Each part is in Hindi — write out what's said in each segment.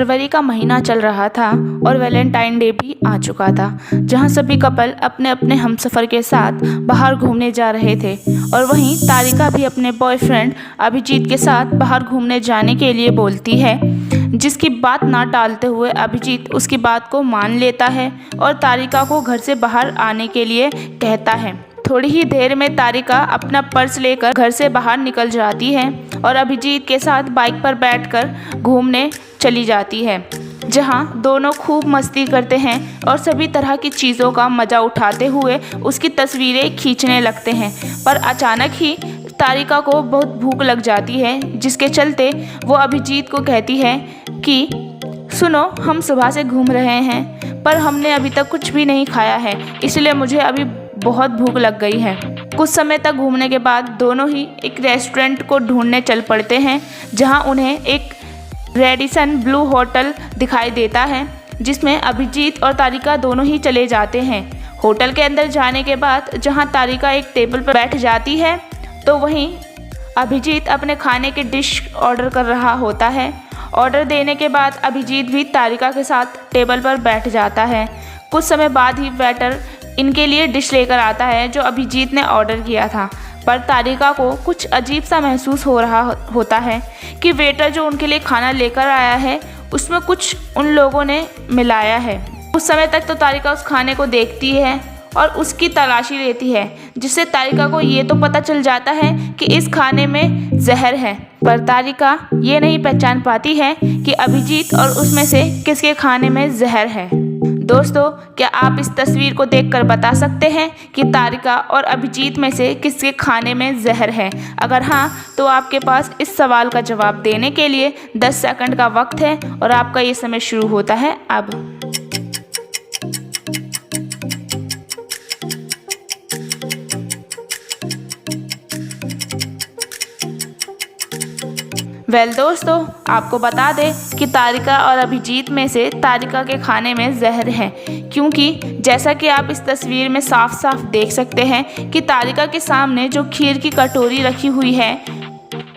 फरवरी का महीना चल रहा था और वैलेंटाइन डे भी आ चुका था, जहां सभी कपल अपने अपने हमसफ़र के साथ बाहर घूमने जा रहे थे। और वहीं तारिका भी अपने बॉयफ्रेंड अभिजीत के साथ बाहर घूमने जाने के लिए बोलती है, जिसकी बात ना टालते हुए अभिजीत उसकी बात को मान लेता है और तारिका को घर से बाहर आने के लिए कहता है। थोड़ी ही देर में तारिका अपना पर्स लेकर घर से बाहर निकल जाती है और अभिजीत के साथ बाइक पर बैठकर घूमने चली जाती है, जहां दोनों खूब मस्ती करते हैं और सभी तरह की चीज़ों का मज़ा उठाते हुए उसकी तस्वीरें खींचने लगते हैं। पर अचानक ही तारिका को बहुत भूख लग जाती है, जिसके चलते वो अभिजीत को कहती है कि सुनो, हम सुबह से घूम रहे हैं पर हमने अभी तक कुछ भी नहीं खाया है, इसलिए मुझे अभी बहुत भूख लग गई है। कुछ समय तक घूमने के बाद दोनों ही एक रेस्टोरेंट को ढूंढने चल पड़ते हैं, जहां उन्हें एक रेडिसन ब्लू होटल दिखाई देता है, जिसमें अभिजीत और तारिका दोनों ही चले जाते हैं। होटल के अंदर जाने के बाद जहां तारिका एक टेबल पर बैठ जाती है, तो वहीं अभिजीत अपने खाने की डिश ऑर्डर कर रहा होता है। ऑर्डर देने के बाद अभिजीत भी तारिका के साथ टेबल पर बैठ जाता है। कुछ समय बाद ही वेटर इनके लिए डिश लेकर आता है जो अभिजीत ने ऑर्डर किया था, पर तारिका को कुछ अजीब सा महसूस हो रहा होता है कि वेटर जो उनके लिए खाना लेकर आया है उसमें कुछ उन लोगों ने मिलाया है। उस समय तक तो तारिका उस खाने को देखती है और उसकी तलाशी लेती है, जिससे तारिका को ये तो पता चल जाता है कि इस खाने में जहर है, पर तारिका ये नहीं पहचान पाती है कि अभिजीत और उसमें से किसके खाने में जहर है। दोस्तों, क्या आप इस तस्वीर को देखकर बता सकते हैं कि तारिका और अभिजीत में से किसके खाने में जहर है? अगर हाँ, तो आपके पास इस सवाल का जवाब देने के लिए 10 सेकंड का वक्त है और आपका ये समय शुरू होता है अब। दोस्तों, आपको बता दें कि तारिका और अभिजीत में से तारिका के खाने में जहर है, क्योंकि जैसा कि आप इस तस्वीर में साफ साफ देख सकते हैं कि तारिका के सामने जो खीर की कटोरी रखी हुई है,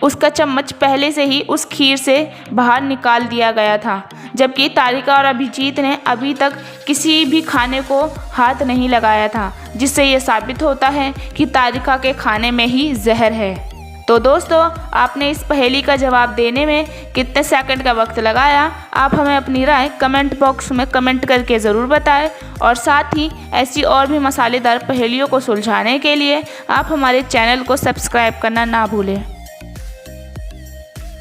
उसका चम्मच पहले से ही उस खीर से बाहर निकाल दिया गया था, जबकि तारिका और अभिजीत ने अभी तक किसी भी खाने को हाथ नहीं लगाया था, जिससे ये साबित होता है कि तारिका के खाने में ही जहर है। तो दोस्तों, आपने इस पहेली का जवाब देने में कितने सेकंड का वक्त लगाया? आप हमें अपनी राय कमेंट बॉक्स में कमेंट करके ज़रूर बताएं और साथ ही ऐसी और भी मसालेदार पहेलियों को सुलझाने के लिए आप हमारे चैनल को सब्सक्राइब करना ना भूलें।